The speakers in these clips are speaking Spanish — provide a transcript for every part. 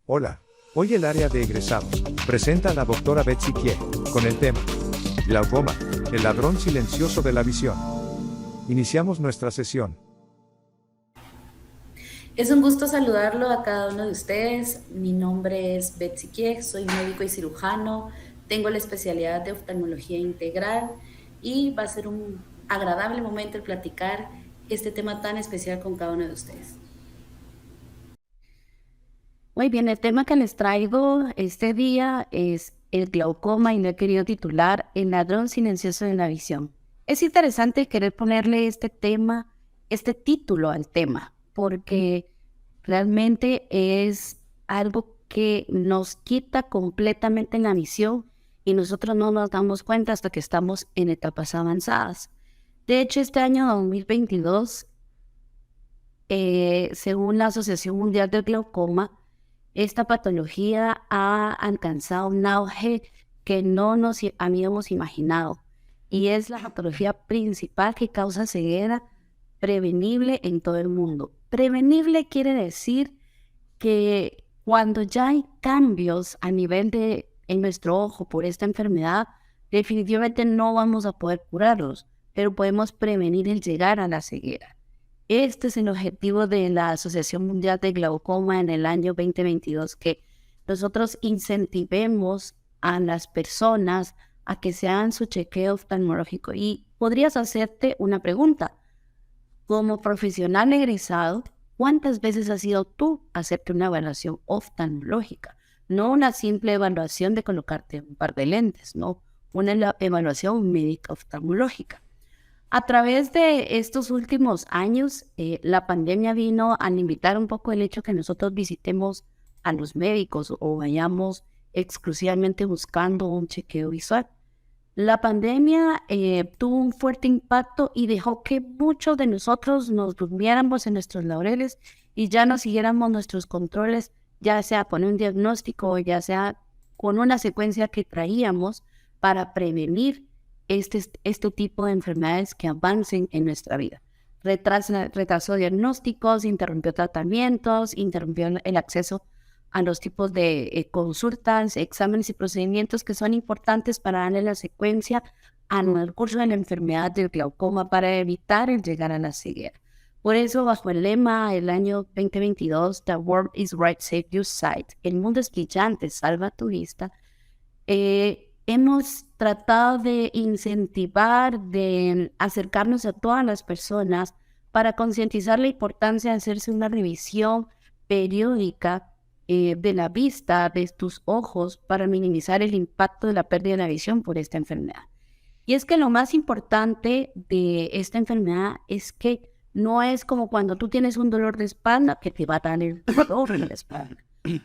Hola, hoy el área de egresados presenta a la doctora Betsy Kie con el tema Glaucoma, el ladrón silencioso de la visión. Iniciamos nuestra sesión. Es un gusto saludarlo a cada uno de ustedes. Mi nombre es Betsy Kie, soy médico y cirujano, tengo la especialidad de oftalmología integral y va a ser un agradable momento el platicar este tema tan especial con cada uno de ustedes. Muy bien, el tema que les traigo este día es el glaucoma y lo he querido titular El ladrón silencioso de la visión. Es interesante querer ponerle este tema, este título al tema, porque realmente es algo que nos quita completamente la visión y nosotros no nos damos cuenta hasta que estamos en etapas avanzadas. De hecho, este año 2022, según la Asociación Mundial del Glaucoma, esta patología ha alcanzado un auge que no nos habíamos imaginado y es la patología principal que causa ceguera prevenible en todo el mundo. Prevenible quiere decir que cuando ya hay cambios a nivel en nuestro ojo por esta enfermedad, definitivamente no vamos a poder curarlos, pero podemos prevenir el llegar a la ceguera. Este es el objetivo de la Asociación Mundial de Glaucoma en el año 2022, que nosotros incentivemos a las personas a que se hagan su chequeo oftalmológico. Y podrías hacerte una pregunta. Como profesional egresado, ¿cuántas veces has ido tú a hacerte una evaluación oftalmológica? No una simple evaluación de colocarte un par de lentes, no, una evaluación médica oftalmológica. A través de estos últimos años, la pandemia vino a limitar un poco el hecho que nosotros visitemos a los médicos o vayamos exclusivamente buscando un chequeo visual. La pandemia tuvo un fuerte impacto y dejó que muchos de nosotros nos durmiéramos en nuestros laureles y ya no siguiéramos nuestros controles, ya sea con un diagnóstico o ya sea con una secuencia que traíamos para prevenir este tipo de enfermedades que avancen en nuestra vida. Retrasó diagnósticos, interrumpió tratamientos, interrumpió el acceso a los tipos de consultas, exámenes y procedimientos que son importantes para darle la secuencia al curso de la enfermedad del glaucoma para evitar el llegar a la ceguera. Por eso, bajo el lema el año 2022, The World is Bright, Save Your Sight, el mundo es brillante, salva tu vista, hemos tratado de incentivar, de acercarnos a todas las personas para concientizar la importancia de hacerse una revisión periódica de la vista, de tus ojos, para minimizar el impacto de la pérdida de la visión por esta enfermedad. Y es que lo más importante de esta enfermedad es que no es como cuando tú tienes un dolor de espalda que te va a dar el dolor en la espalda.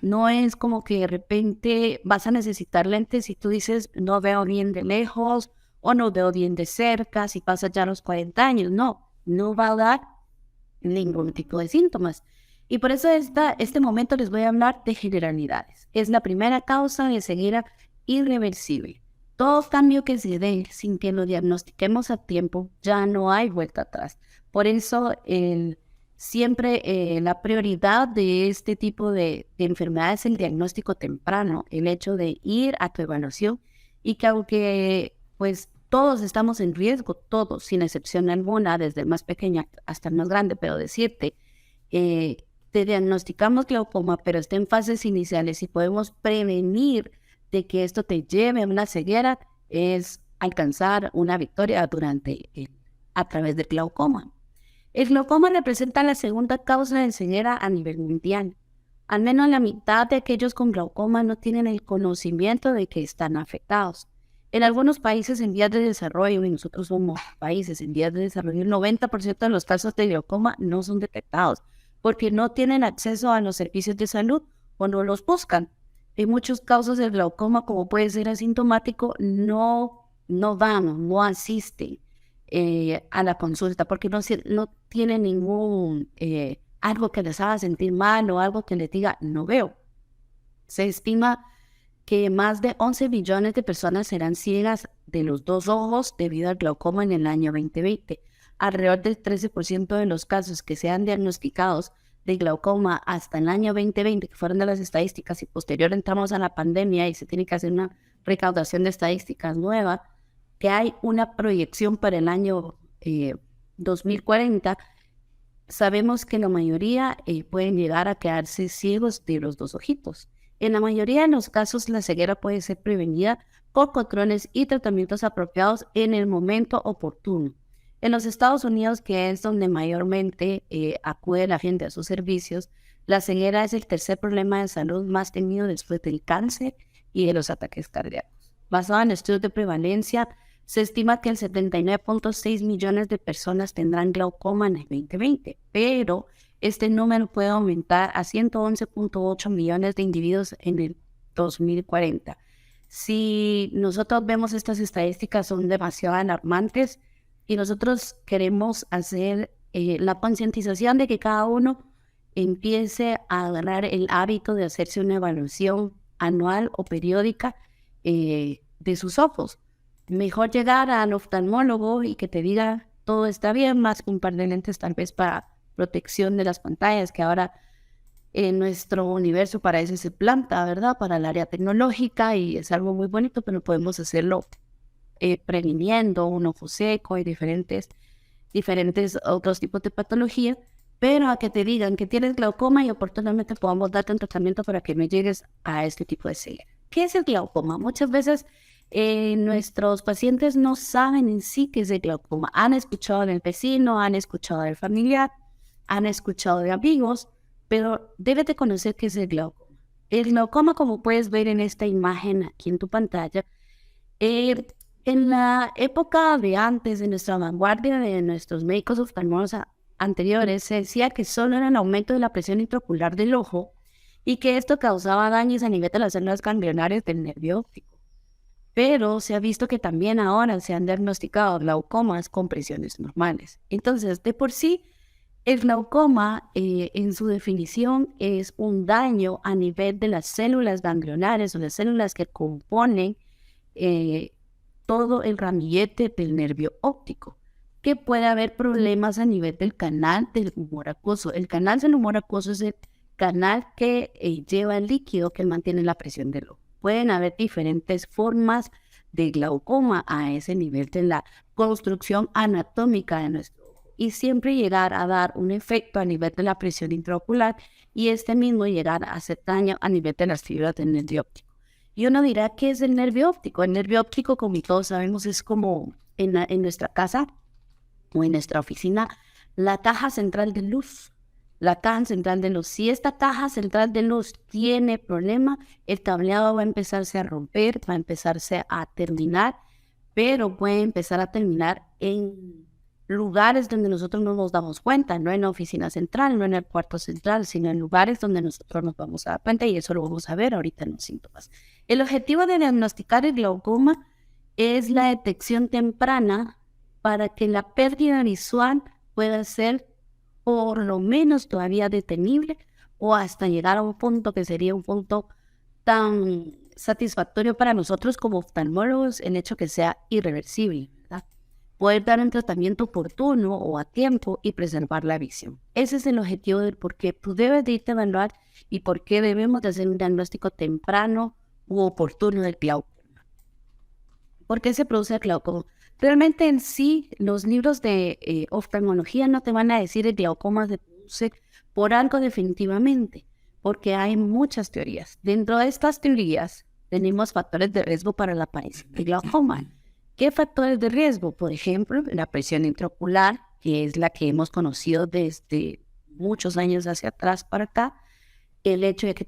No es como que de repente vas a necesitar lentes si tú dices no veo bien de lejos o no veo bien de cerca si pasas ya los 40 años. No va a dar ningún tipo de síntomas. Y por eso este momento les voy a hablar de generalidades. Es la primera causa de ceguera irreversible. Todo cambio que se dé sin que lo diagnostiquemos a tiempo, ya no hay vuelta atrás. Por eso siempre la prioridad de este tipo de enfermedad es el diagnóstico temprano, el hecho de ir a tu evaluación y que aunque pues todos estamos en riesgo, todos, sin excepción alguna, desde el más pequeño hasta el más grande, pero decirte, te diagnosticamos glaucoma, pero está en fases iniciales y podemos prevenir de que esto te lleve a una ceguera, es alcanzar una victoria a través del glaucoma. El glaucoma representa la segunda causa de ceguera a nivel mundial. Al menos la mitad de aquellos con glaucoma no tienen el conocimiento de que están afectados. En algunos países en vías de desarrollo, y nosotros somos países en vías de desarrollo, el 90% de los casos de glaucoma no son detectados porque no tienen acceso a los servicios de salud o no los buscan. En muchos casos el glaucoma, como puede ser asintomático, no asisten a la consulta porque no tienen ningún algo que les haga sentir mal o algo que les diga no veo. Se estima que más de 11 millones de personas serán ciegas de los dos ojos debido al glaucoma en el año 2020. Alrededor del 13% de los casos que sean diagnosticados de glaucoma hasta el año 2020, que fueron de las estadísticas, y posterior entramos a la pandemia y se tiene que hacer una recaudación de estadísticas nueva, que hay una proyección para el año 2040, sabemos que la mayoría pueden llegar a quedarse ciegos de los dos ojitos. En la mayoría de los casos, la ceguera puede ser prevenida con controles y tratamientos apropiados en el momento oportuno. En los Estados Unidos, que es donde mayormente acude la gente a sus servicios, la ceguera es el tercer problema de salud más temido después del cáncer y de los ataques cardíacos. Basado en estudios de prevalencia, se estima que el 79.6 millones de personas tendrán glaucoma en el 2020, pero este número puede aumentar a 111.8 millones de individuos en el 2040. Si nosotros vemos estas estadísticas, son demasiado alarmantes y nosotros queremos hacer la concientización de que cada uno empiece a agarrar el hábito de hacerse una evaluación anual o periódica de sus ojos. Mejor llegar al oftalmólogo y que te diga todo está bien, más que un par de lentes tal vez para protección de las pantallas, que ahora en nuestro universo para eso se planta, ¿verdad? Para el área tecnológica, y es algo muy bonito, pero podemos hacerlo previniendo un ojo seco y diferentes otros tipos de patología, pero a que te digan que tienes glaucoma y oportunamente podamos darte un tratamiento para que no llegues a este tipo de ceguera. ¿Qué es el glaucoma? Muchas veces nuestros pacientes no saben en sí qué es el glaucoma. Han escuchado del vecino, han escuchado del familiar, han escuchado de amigos, pero debes de conocer qué es el glaucoma. El glaucoma, como puedes ver en esta imagen aquí en tu pantalla, en la época de antes, de nuestra vanguardia, de nuestros médicos oftalmólogos anteriores, se decía que solo era el aumento de la presión intraocular del ojo y que esto causaba daños a nivel de las células ganglionarias del nervio óptico. Pero se ha visto que también ahora se han diagnosticado glaucomas con presiones normales. Entonces, de por sí, el glaucoma, en su definición, es un daño a nivel de las células ganglionares o las células que componen todo el ramillete del nervio óptico, que puede haber problemas a nivel del canal del humor acuoso. El canal del humor acuoso es el canal que lleva el líquido que mantiene la presión del ojo. Pueden haber diferentes formas de glaucoma a ese nivel de la construcción anatómica de nuestro ojo, y siempre llegar a dar un efecto a nivel de la presión intraocular y este mismo llegar a hacer daño a nivel de las fibras del nervio óptico. Y uno dirá, ¿qué es el nervio óptico? El nervio óptico, como todos sabemos, es como en nuestra casa o en nuestra oficina, la caja central de luz. La caja central de luz. Si esta caja central de luz tiene problema, el cableado va a empezarse a romper, va a empezarse a terminar, pero puede empezar a terminar en lugares donde nosotros no nos damos cuenta, no en la oficina central, no en el cuarto central, sino en lugares donde nosotros nos vamos a dar cuenta, y eso lo vamos a ver ahorita en los síntomas. El objetivo de diagnosticar el glaucoma es la detección temprana para que la pérdida visual pueda ser por lo menos todavía detenible o hasta llegar a un punto que sería un punto tan satisfactorio para nosotros como oftalmólogos, el hecho que sea irreversible, ¿verdad? Poder dar un tratamiento oportuno o a tiempo y preservar la visión. Ese es el objetivo del por qué tú debes de irte a evaluar y por qué debemos de hacer un diagnóstico temprano u oportuno del glaucoma. ¿Por qué se produce el glaucoma? Realmente en sí, los libros de oftalmología no te van a decir el glaucoma se produce por algo definitivamente, porque hay muchas teorías. Dentro de estas teorías tenemos factores de riesgo para la aparición del glaucoma. ¿Qué factores de riesgo? Por ejemplo, la presión intraocular, que es la que hemos conocido desde muchos años hacia atrás para acá, el hecho de que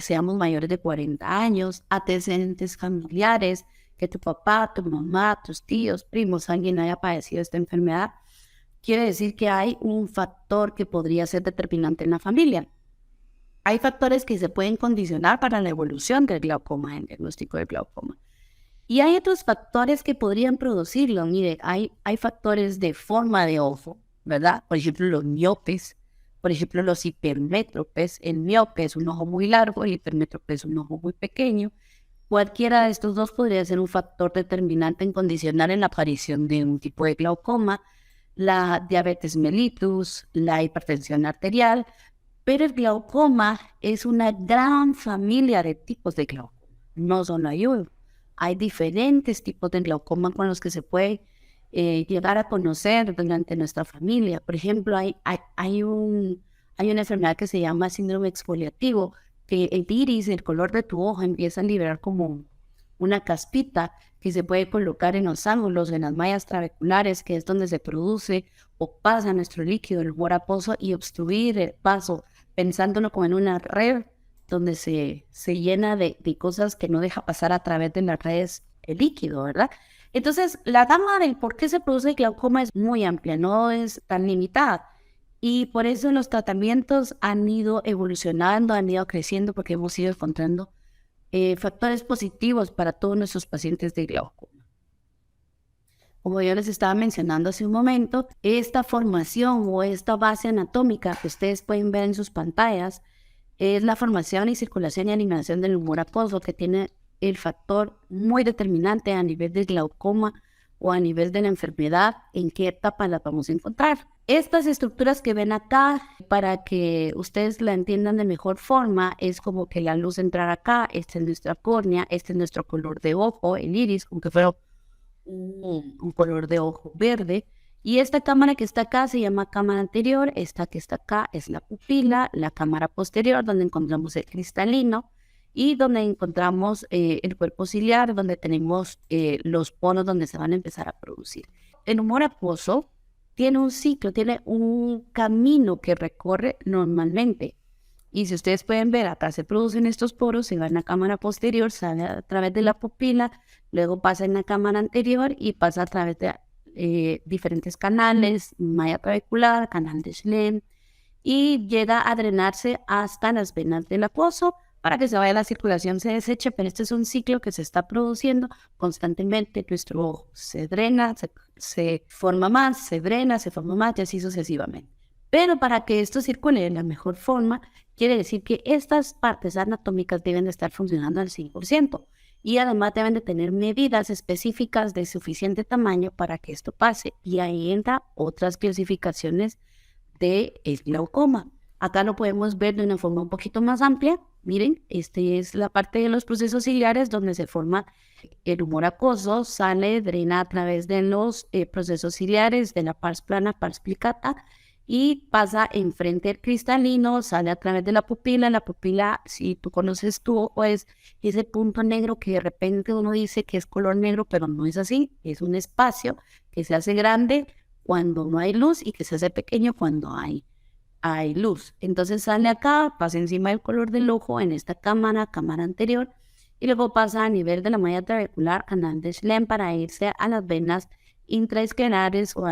seamos mayores de 40 años, antecedentes familiares, que tu papá, tu mamá, tus tíos, primos, alguien haya padecido esta enfermedad, quiere decir que hay un factor que podría ser determinante en la familia. Hay factores que se pueden condicionar para la evolución del glaucoma, el diagnóstico del glaucoma. Y hay otros factores que podrían producirlo. Mire, hay factores de forma de ojo, ¿verdad? Por ejemplo, los miopes, por ejemplo, los hipermétropes. El miope es un ojo muy largo, el hipermétrope es un ojo muy pequeño. Cualquiera de estos dos podría ser un factor determinante en condicionar en la aparición de un tipo de glaucoma. la diabetes mellitus, la hipertensión arterial, pero el glaucoma es una gran familia de tipos de glaucoma. No solo hay uno, hay diferentes tipos de glaucoma con los que se puede llegar a conocer durante nuestra familia. Por ejemplo, hay una enfermedad que se llama síndrome exfoliativo, que el iris, el color de tu ojo, empieza a liberar como una caspita que se puede colocar en los ángulos, en las mallas trabeculares, que es donde se produce o pasa nuestro líquido, el humor acuoso, y obstruir el paso, pensándolo como en una red donde se llena de cosas que no deja pasar a través de las redes el líquido, ¿verdad? Entonces, la gama del por qué se produce el glaucoma es muy amplia, no es tan limitada. Y por eso los tratamientos han ido evolucionando, han ido creciendo, porque hemos ido encontrando factores positivos para todos nuestros pacientes de glaucoma. Como yo les estaba mencionando hace un momento, esta formación o esta base anatómica que ustedes pueden ver en sus pantallas es la formación y circulación y animación del humor acuoso, que tiene el factor muy determinante a nivel del glaucoma o a nivel de la enfermedad, en qué etapa la vamos a encontrar. Estas estructuras que ven acá, para que ustedes la entiendan de mejor forma, es como que la luz entrar acá, esta es nuestra córnea, este es nuestro color de ojo, el iris, como que fuera un color de ojo verde. Y esta cámara que está acá se llama cámara anterior, esta que está acá es la pupila, la cámara posterior, donde encontramos el cristalino, y donde encontramos el cuerpo ciliar, donde tenemos los poros donde se van a empezar a producir. El humor acuoso tiene un ciclo, tiene un camino que recorre normalmente. Y si ustedes pueden ver, acá se producen estos poros, se va en la cámara posterior, sale a través de la pupila, luego pasa en la cámara anterior y pasa a través de diferentes canales, malla trabecular, canal de Schlemm, y llega a drenarse hasta las venas del acuoso para que se vaya la circulación, se deseche, pero este es un ciclo que se está produciendo constantemente. Nuestro ojo se drena, se forma más, se drena, se forma más y así sucesivamente. Pero para que esto circule de la mejor forma, quiere decir que estas partes anatómicas deben de estar funcionando al 100%. Y además deben de tener medidas específicas de suficiente tamaño para que esto pase. Y ahí entran otras clasificaciones del glaucoma. Acá lo podemos ver de una forma un poquito más amplia. Miren, esta es la parte de los procesos ciliares donde se forma el humor acuoso, sale, drena a través de los procesos ciliares de la pars plana, pars plicata, y pasa enfrente del cristalino, sale a través de la pupila. La pupila, si tú conoces tu ojo, es ese punto negro que de repente uno dice que es color negro, pero no es así. Es un espacio que se hace grande cuando no hay luz y que se hace pequeño cuando hay luz. Entonces sale acá, pasa encima del color del ojo en esta cámara anterior, y luego pasa a nivel de la malla trabecular, canal de Schlemm, para irse a las venas intraesclerares o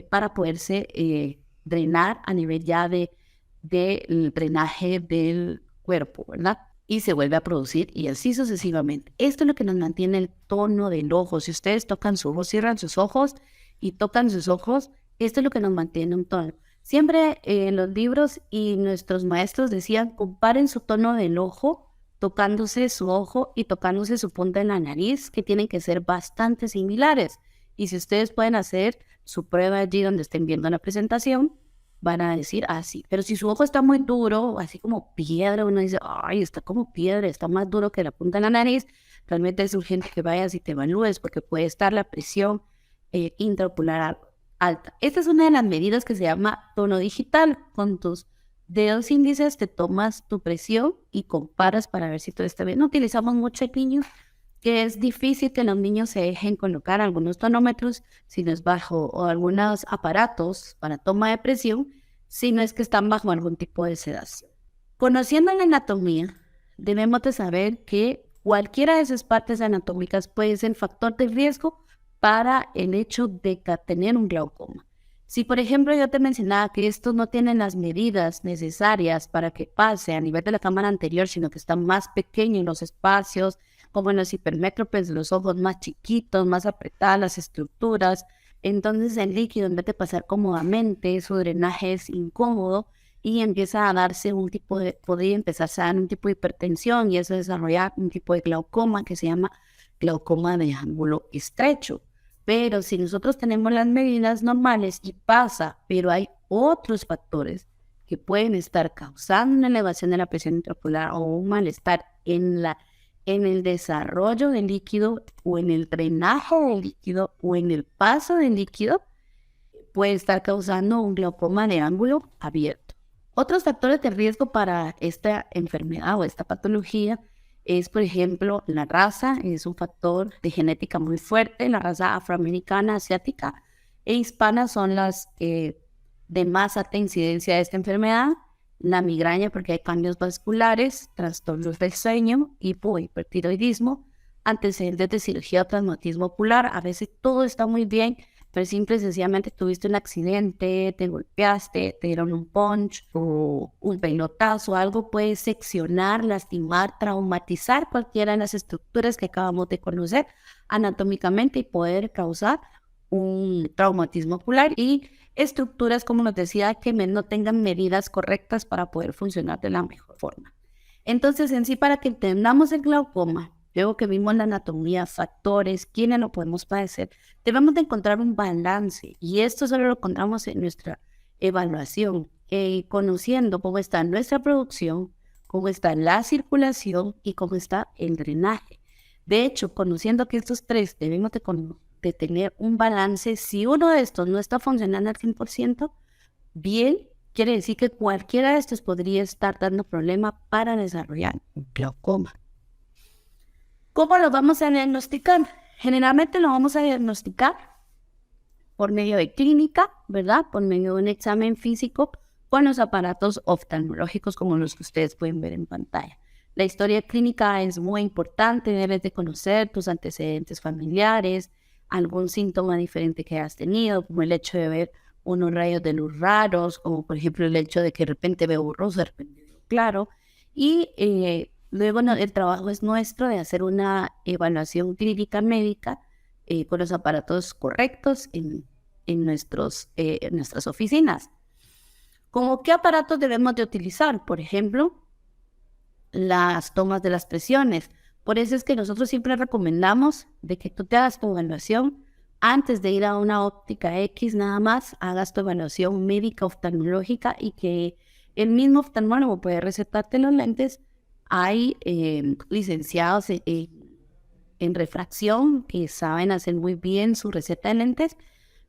para poderse drenar a nivel ya del drenaje del cuerpo, ¿verdad? Y se vuelve a producir y así sucesivamente. Esto es lo que nos mantiene el tono del ojo. Si ustedes tocan su ojo, cierran sus ojos y tocan sus ojos, esto es lo que nos mantiene un tono. Siempre en los libros y nuestros maestros decían, comparen su tono del ojo, tocándose su ojo y tocándose su punta en la nariz, que tienen que ser bastante similares. Y si ustedes pueden hacer su prueba allí donde estén viendo la presentación, van a decir así. Pero si su ojo está muy duro, así como piedra, uno dice, ay, está como piedra, está más duro que la punta de la nariz, realmente es urgente que vayas y te evalúes porque puede estar la presión intraocular alta. Esta es una de las medidas que se llama tono digital. Con tus dedos índices te tomas tu presión y comparas para ver si todo está bien. No utilizamos mucho el niño, que es difícil que los niños se dejen colocar algunos tonómetros si no es bajo, o algunos aparatos para toma de presión si no es que están bajo algún tipo de sedación. Conociendo la anatomía, debemos de saber que cualquiera de esas partes anatómicas puede ser factor de riesgo para el hecho de tener un glaucoma. Si, por ejemplo, yo te mencionaba que estos no tienen las medidas necesarias para que pase a nivel de la cámara anterior, sino que están más pequeños los espacios, como en los hipermétropes, los ojos más chiquitos, más apretadas las estructuras, entonces el líquido, en vez de pasar cómodamente, su drenaje es incómodo y empieza a darse podría empezarse a dar un tipo de hipertensión y eso desarrolla un tipo de glaucoma que se llama glaucoma de ángulo estrecho. Pero si nosotros tenemos las medidas normales y pasa, pero hay otros factores que pueden estar causando una elevación de la presión intraocular o un malestar en el desarrollo del líquido o en el drenaje del líquido o en el paso del líquido, puede estar causando un glaucoma de ángulo abierto. Otros factores de riesgo para esta enfermedad o esta patología es, por ejemplo, la raza. Es un factor de genética muy fuerte. La raza afroamericana, asiática e hispana son las de más alta incidencia de esta enfermedad. La migraña, porque hay cambios vasculares, trastornos del sueño, hipotiroidismo, antecedentes de cirugía o traumatismo ocular. A veces todo está muy bien, pero simple y sencillamente tuviste un accidente, te golpeaste, te dieron un punch o un pelotazo, algo puede seccionar, lastimar, traumatizar cualquiera de las estructuras que acabamos de conocer anatómicamente y poder causar un traumatismo ocular y estructuras, como nos decía, que no tengan medidas correctas para poder funcionar de la mejor forma. Entonces, en sí, para que entendamos el glaucoma, luego que vimos la anatomía, factores, quiénes lo podemos padecer, debemos de encontrar un balance y esto solo lo encontramos en nuestra evaluación, conociendo cómo está nuestra producción, cómo está la circulación y cómo está el drenaje. De hecho, conociendo que estos tres debemos de tener un balance, si uno de estos no está funcionando al 100%, bien, quiere decir que cualquiera de estos podría estar dando problema para desarrollar un glaucoma. ¿Cómo lo vamos a diagnosticar? Generalmente lo vamos a diagnosticar por medio de clínica, ¿verdad? Por medio de un examen físico con los aparatos oftalmológicos como los que ustedes pueden ver en pantalla. La historia clínica es muy importante, debes de conocer tus antecedentes familiares, algún síntoma diferente que has tenido, como el hecho de ver unos rayos de luz raros, como por ejemplo el hecho de que de repente veo borroso, de repente veo claro, y luego el trabajo es nuestro de hacer una evaluación clínica médica con los aparatos correctos en nuestras oficinas. ¿Cómo qué aparatos debemos de utilizar? Por ejemplo, las tomas de las presiones. Por eso es que nosotros siempre recomendamos de que tú te hagas tu evaluación antes de ir a una óptica X, nada más hagas tu evaluación médica oftalmológica y que el mismo oftalmólogo puede recetarte los lentes. Hay licenciados en refracción que saben hacer muy bien su receta de lentes,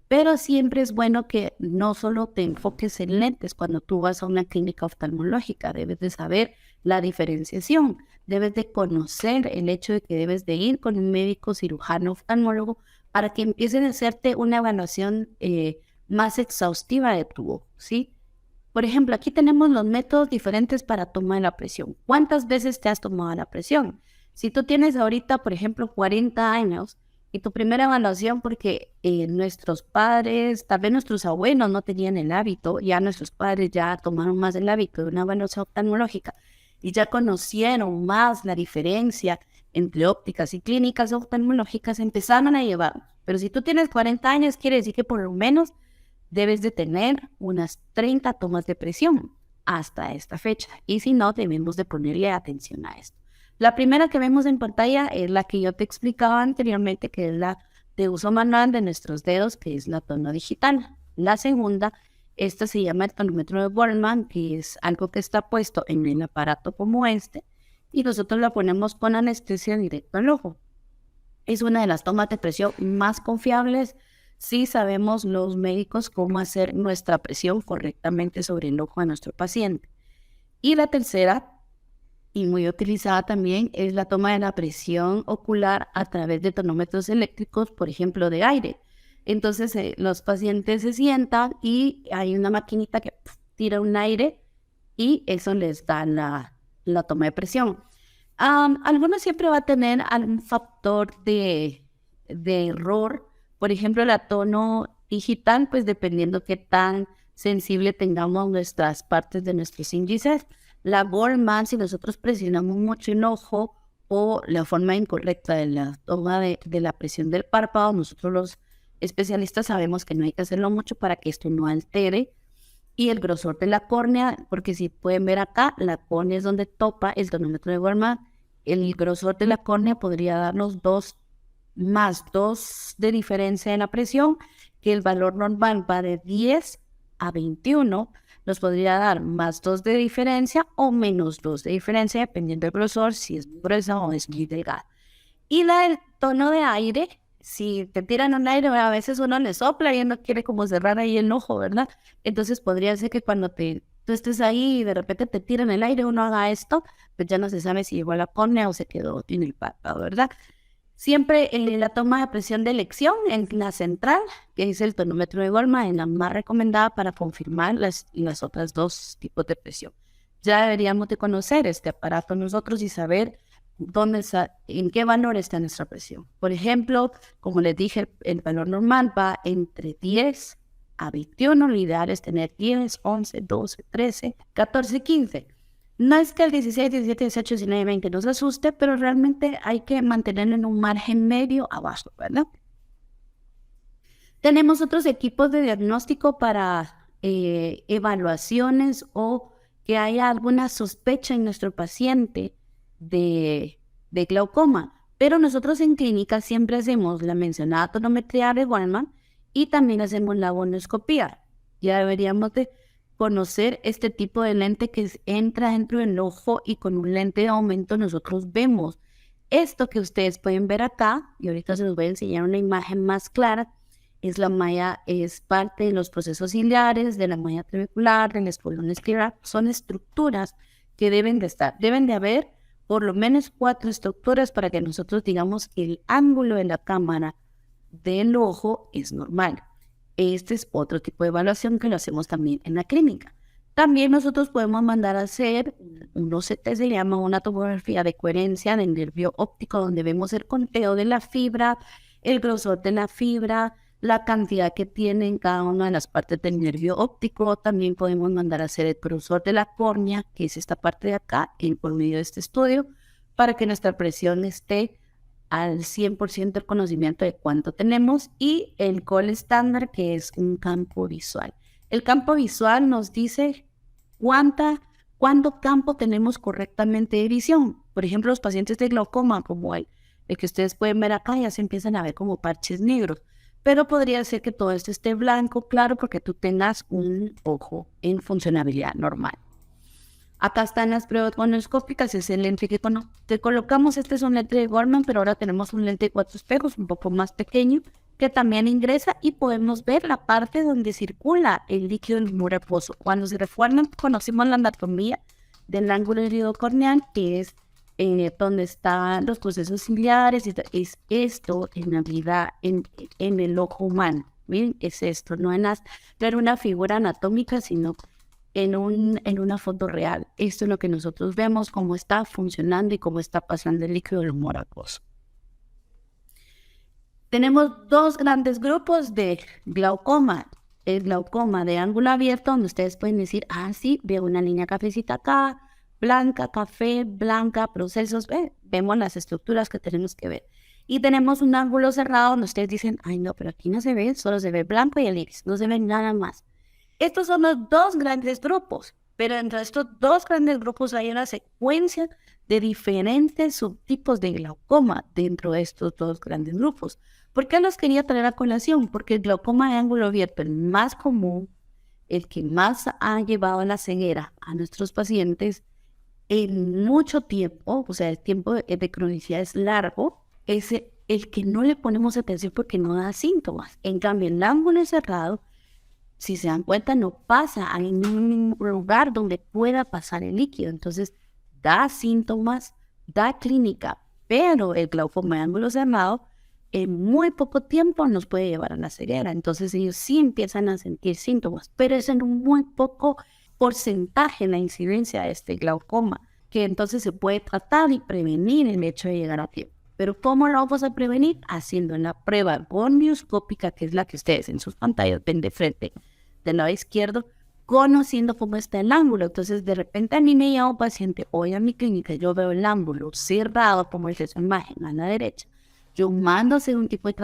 pero siempre es bueno que no solo te enfoques en lentes. Cuando tú vas a una clínica oftalmológica, debes de saber la diferenciación, debes de conocer el hecho de que debes de ir con un médico cirujano oftalmólogo para que empiecen a hacerte una evaluación más exhaustiva de tu ojo, ¿sí? Por ejemplo, aquí tenemos los métodos diferentes para tomar la presión. ¿Cuántas veces te has tomado la presión? Si tú tienes ahorita, por ejemplo, 40 años y tu primera evaluación, porque nuestros padres, tal vez nuestros abuelos no tenían el hábito, ya nuestros padres ya tomaron más el hábito de una evaluación oftalmológica y ya conocieron más la diferencia entre ópticas y clínicas oftalmológicas, empezaron a llevar. Pero si tú tienes 40 años, quiere decir que por lo menos debes de tener unas 30 tomas de presión hasta esta fecha. Y si no, debemos de ponerle atención a esto. La primera que vemos en pantalla es la que yo te explicaba anteriormente, que es la de uso manual de nuestros dedos, que es la tono digital. La segunda, esta se llama el tonómetro de Borman, que es algo que está puesto en un aparato como este, y nosotros la ponemos con anestesia directo al ojo. Es una de las tomas de presión más confiables si sabemos los médicos cómo hacer nuestra presión correctamente sobre el ojo de nuestro paciente. Y la tercera, y muy utilizada también, es la toma de la presión ocular a través de tonómetros eléctricos, por ejemplo, de aire. Entonces, los pacientes se sientan y hay una maquinita que tira un aire y eso les da la toma de presión. Algunos siempre va a tener algún factor de error. Por ejemplo, la tono digital, pues dependiendo qué tan sensible tengamos nuestras partes de nuestros índices. La Borman, si nosotros presionamos mucho el ojo o la forma incorrecta de la toma de la presión del párpado, nosotros los especialistas sabemos que no hay que hacerlo mucho para que esto no altere. Y el grosor de la córnea, porque si pueden ver acá, la córnea es donde topa el tonómetro de Borman. El grosor de la córnea podría darnos 2 más 2 de diferencia en la presión, que el valor normal va de 10 a 21, nos podría dar más 2 de diferencia o menos 2 de diferencia, dependiendo del grosor, si es muy gruesa o es muy delgada. Y la del tono de aire, si te tiran un aire, a veces uno le sopla y uno quiere como cerrar ahí el ojo, ¿verdad? Entonces podría ser que cuando tú estés ahí y de repente te tiran el aire, uno haga esto, pues ya no se sabe si llegó a la córnea o se quedó en el párpado, ¿verdad? Siempre en la toma de presión de elección, en la central, que es el tonómetro de Goldman, es la más recomendada para confirmar las otras 2 tipos de presión. Ya deberíamos de conocer este aparato nosotros y saber en qué valor está nuestra presión. Por ejemplo, como les dije, el valor normal va entre 10 a 21, lo ideal es tener 10, 11, 12, 13, 14, 15. No es que el 16, 17, 18, 19, 20 nos asuste, pero realmente hay que mantenerlo en un margen medio abajo, ¿verdad? Tenemos otros equipos de diagnóstico para evaluaciones o que haya alguna sospecha en nuestro paciente de glaucoma. Pero nosotros en clínica siempre hacemos la mencionada tonometría de Goldman y también hacemos la gonoscopía. Ya deberíamos de conocer este tipo de lente que entra dentro del ojo y con un lente de aumento nosotros vemos esto que ustedes pueden ver acá, y ahorita se los voy a enseñar una imagen más clara. Es la malla, es parte de los procesos ciliares, de la malla trabecular, del espolón escleral. Son estructuras que deben de estar. Deben de haber por lo menos 4 estructuras para que nosotros digamos que el ángulo de la cámara del ojo es normal. Este es otro tipo de evaluación que lo hacemos también en la clínica. También nosotros podemos mandar a hacer un OCT, se llama una tomografía de coherencia del nervio óptico, donde vemos el conteo de la fibra, el grosor de la fibra, la cantidad que tiene en cada una de las partes del nervio óptico. También podemos mandar a hacer el grosor de la córnea, que es esta parte de acá, por medio de este estudio, para que nuestra presión esté al 100% el conocimiento de cuánto tenemos, y el gold estándar, que es un campo visual. El campo visual nos dice cuánto campo tenemos correctamente de visión. Por ejemplo, los pacientes de glaucoma, como el que ustedes pueden ver acá, ya se empiezan a ver como parches negros. Pero podría ser que todo esto esté blanco, claro, porque tú tengas un ojo en funcionabilidad normal. Acá están las pruebas gonoscópicas, es el lente que te colocamos. Este es un lente de Goldman, pero ahora tenemos un lente de 4 espejos, un poco más pequeño, que también ingresa y podemos ver la parte donde circula el líquido del humor acuoso. Cuando se refuerzan, conocemos la anatomía del ángulo iridocorneal, que es donde están los procesos ciliares. Es esto en realidad en el ojo humano. Miren, es esto, no era una figura anatómica, sino en una foto real. Esto es lo que nosotros vemos, cómo está funcionando y cómo está pasando el líquido del humor acuoso. Tenemos 2 grandes grupos de glaucoma. El glaucoma de ángulo abierto, donde ustedes pueden decir, sí, veo una línea cafecita acá, blanca, café, blanca, procesos, vemos las estructuras que tenemos que ver. Y tenemos un ángulo cerrado donde ustedes dicen, no, pero aquí no se ve, solo se ve blanco y el iris, no se ve nada más. Estos son los 2 grandes grupos, pero entre estos 2 grandes grupos hay una secuencia de diferentes subtipos de glaucoma dentro de estos 2 grandes grupos. ¿Por qué los quería traer a colación? Porque el glaucoma de ángulo abierto, el más común, el que más ha llevado a la ceguera a nuestros pacientes en mucho tiempo, o sea, el tiempo de cronicidad es largo, es el que no le ponemos atención porque no da síntomas. En cambio, el ángulo cerrado, si se dan cuenta, no pasa a ningún lugar donde pueda pasar el líquido. Entonces, da síntomas, da clínica, pero el glaucoma de ángulo cerrado en muy poco tiempo nos puede llevar a la ceguera. Entonces, ellos sí empiezan a sentir síntomas, pero es en un muy poco porcentaje la incidencia de este glaucoma, que entonces se puede tratar y prevenir el hecho de llegar a tiempo. Pero ¿cómo lo vamos a prevenir? Haciendo la prueba gonioscópica, que es la que ustedes en sus pantallas ven de frente del lado izquierdo, conociendo cómo está el ángulo. Entonces, de repente a mí me llama un paciente hoy a mi clínica, yo veo el ángulo cerrado, como es esa imagen a la derecha. Yo mando a hacer un tipo de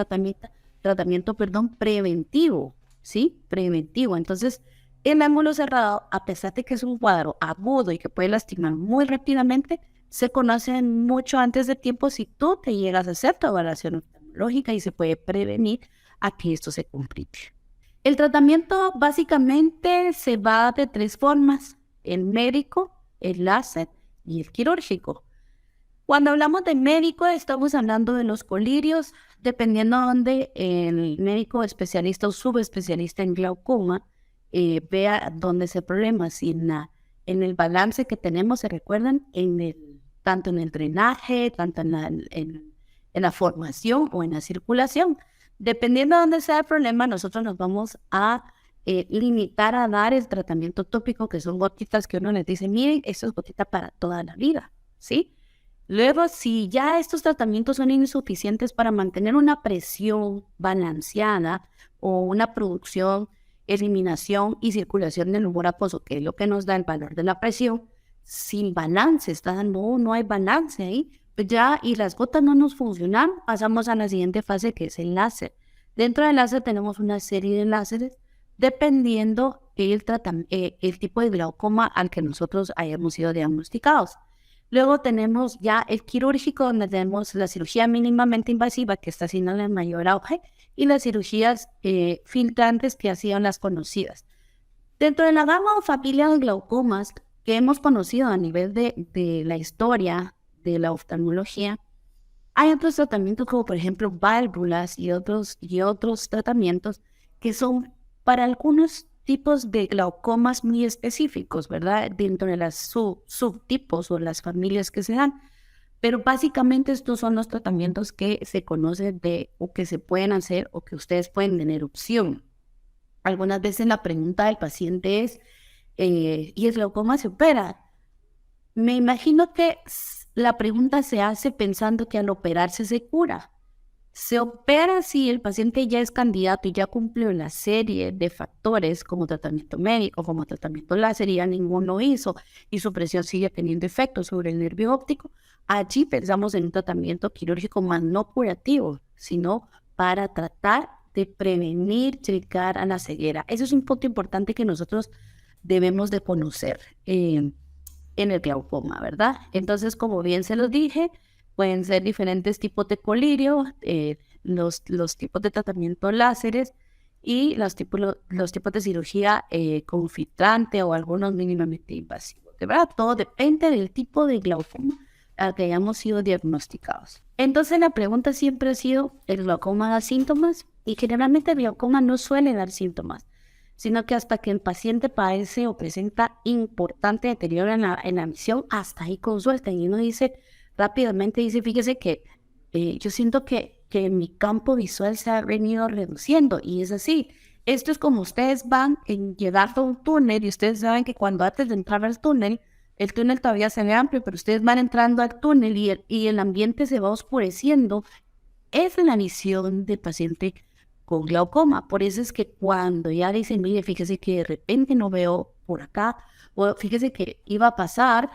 tratamiento preventivo, ¿sí? Preventivo. Entonces, el ángulo cerrado, a pesar de que es un cuadro agudo y que puede lastimar muy rápidamente, se conoce mucho antes de tiempo si tú te llegas a hacer tu evaluación oftalmológica. oftalmológica y se puede prevenir a que esto se complique. El tratamiento básicamente se va de 3 formas: el médico, el láser y el quirúrgico. Cuando hablamos de médico, estamos hablando de los colirios, dependiendo de dónde el médico especialista o subespecialista en glaucoma vea dónde es el problema. Si en el balance que tenemos, ¿se recuerdan? Tanto en el drenaje, tanto en la formación o en la circulación. Dependiendo de dónde sea el problema, nosotros nos vamos a limitar a dar el tratamiento tópico, que son gotitas que uno les dice, miren, esto es gotita para toda la vida, ¿sí? Luego, si ya estos tratamientos son insuficientes para mantener una presión balanceada o una producción, eliminación y circulación del humor acuoso, que es lo que nos da el valor de la presión, sin balance, no hay balance ahí, pues ya, y las gotas no nos funcionan, pasamos a la siguiente fase, que es el láser. Dentro del láser tenemos una serie de láseres, dependiendo el tipo de glaucoma al que nosotros hayamos sido diagnosticados. Luego tenemos ya el quirúrgico, donde tenemos la cirugía mínimamente invasiva, que está haciendo el mayor auge, y las cirugías filtrantes, que han sido las conocidas. Dentro de la gama o familia de glaucomas que hemos conocido a nivel de la historia de la oftalmología, hay otros tratamientos como por ejemplo válvulas y otros tratamientos que son para algunos tipos de glaucomas muy específicos, ¿verdad? Dentro de las subtipos o las familias que se dan. Pero básicamente estos son los tratamientos que se conocen o que se pueden hacer o que ustedes pueden tener opción. Algunas veces la pregunta del paciente es, ¿y el glaucoma se opera? Me imagino que la pregunta se hace pensando que al operarse se cura. Se opera si el paciente ya es candidato y ya cumplió la serie de factores como tratamiento médico, como tratamiento láser, y ya ninguno hizo y su presión sigue teniendo efectos sobre el nervio óptico. Allí pensamos en un tratamiento quirúrgico más no curativo, sino para tratar de prevenir llegar a la ceguera. Eso es un punto importante que nosotros debemos de conocer en el glaucoma, ¿verdad? Entonces, como bien se los dije, pueden ser diferentes tipos de colirio, los tipos de tratamiento láseres y los tipos de cirugía con filtrante o algunos mínimamente invasivos. De verdad, todo depende del tipo de glaucoma al que hayamos sido diagnosticados. Entonces, la pregunta siempre ha sido, ¿el glaucoma da síntomas? Y generalmente el glaucoma no suele dar síntomas, sino que hasta que el paciente padece o presenta importante deterioro en la visión, hasta ahí consulta. Y uno dice, rápidamente dice, fíjese que yo siento que mi campo visual se ha venido reduciendo, y es así. Esto es como ustedes van llegando a un túnel, y ustedes saben que cuando antes de entrar al túnel, el túnel todavía se ve amplio, pero ustedes van entrando al túnel y el ambiente se va oscureciendo. Esa es la visión del paciente con glaucoma. Por eso es que cuando ya dicen, mire, fíjese que de repente no veo por acá, o fíjese que iba a pasar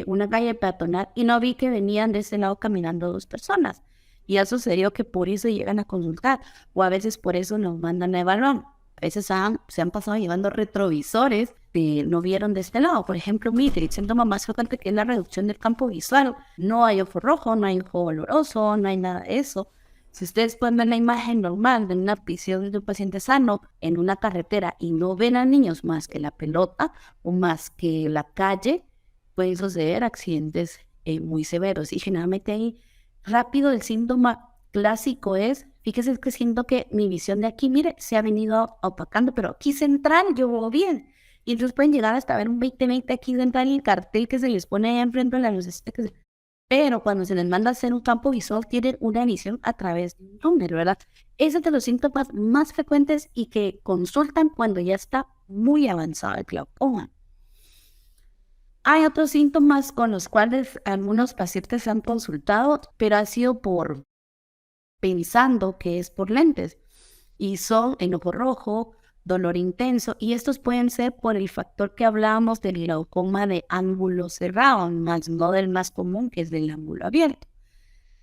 una calle peatonal y no vi que venían de ese lado caminando 2 personas. Y ha sucedido que por eso llegan a consultar, o a veces por eso nos mandan a evaluar. A veces se han pasado llevando retrovisores que no vieron de este lado. Por ejemplo, mire, el síntoma más frecuente, que es la reducción del campo visual. No hay ojo rojo, no hay ojo doloroso, no hay nada de eso. Si ustedes pueden ver la imagen normal de una visión de un paciente sano en una carretera y no ven a niños más que la pelota o más que la calle, pueden suceder accidentes muy severos. Y generalmente ahí rápido el síntoma clásico es, fíjese que siento que mi visión de aquí, mire, se ha venido opacando, pero aquí central yo veo bien. Y entonces pueden llegar hasta ver un 20-20 aquí central y el cartel que se les pone ahí enfrente de la luz. Pero cuando se les manda a hacer un campo visual, tienen una visión a través de un túnel, ¿verdad? Ese es de los síntomas más frecuentes y que consultan cuando ya está muy avanzado el glaucoma. Hay otros síntomas con los cuales algunos pacientes se han consultado, pero ha sido pensando que es por lentes. Y son enojo rojo, dolor intenso, y estos pueden ser por el factor que hablábamos del glaucoma de ángulo cerrado, más no del más común, que es del ángulo abierto.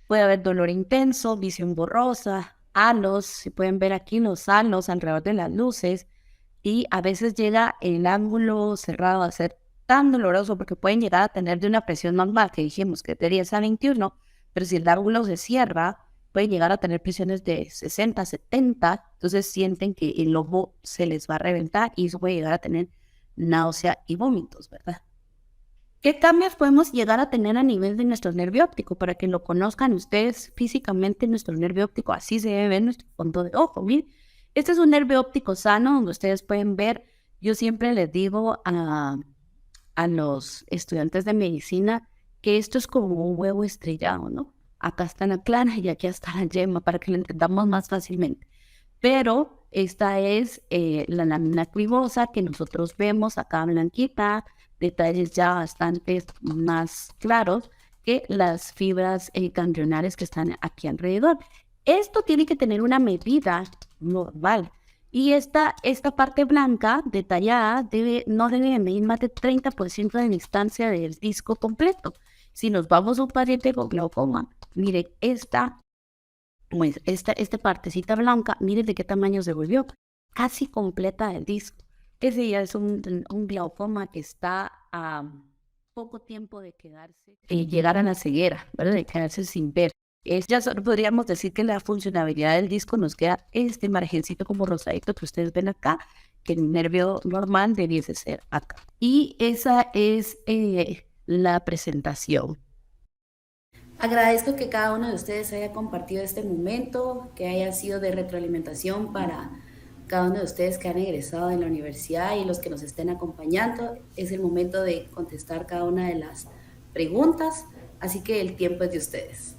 Puede haber dolor intenso, visión borrosa, halos, se pueden ver aquí los halos alrededor de las luces, y a veces llega el ángulo cerrado a ser tan doloroso porque pueden llegar a tener de una presión normal, que dijimos que de 10 a 21, pero si el ángulo se cierra, pueden llegar a tener presiones de 60, 70, entonces sienten que el ojo se les va a reventar y eso puede llegar a tener náusea y vómitos, ¿verdad? ¿Qué cambios podemos llegar a tener a nivel de nuestro nervio óptico? Para que lo conozcan ustedes físicamente, nuestro nervio óptico, así se debe ver nuestro fondo de ojo. Miren, este es un nervio óptico sano donde ustedes pueden ver, yo siempre les digo a los estudiantes de medicina que esto es como un huevo estrellado, ¿no? Acá está la clara y aquí está la yema para que lo entendamos más fácilmente. Pero esta es la lámina cribosa que nosotros vemos acá blanquita, detalles ya bastante más claros que las fibras ganglionares que están aquí alrededor. Esto tiene que tener una medida normal. Y esta parte blanca detallada no debe medir más de 30% de distancia del disco completo. Si nos vamos a un paciente con glaucoma, miren, esta partecita blanca, miren de qué tamaño se volvió, casi completa del disco. Ese ya es un glaucoma que está a poco tiempo de quedarse, llegar a la ceguera, ¿verdad? De quedarse sin ver. Ya solo podríamos decir que la funcionabilidad del disco nos queda este margencito como rosadito que ustedes ven acá, que el nervio normal debiese ser acá. Y esa es la presentación. Agradezco que cada uno de ustedes haya compartido este momento, que haya sido de retroalimentación para cada uno de ustedes que han egresado de la universidad y los que nos estén acompañando. Es el momento de contestar cada una de las preguntas, así que el tiempo es de ustedes.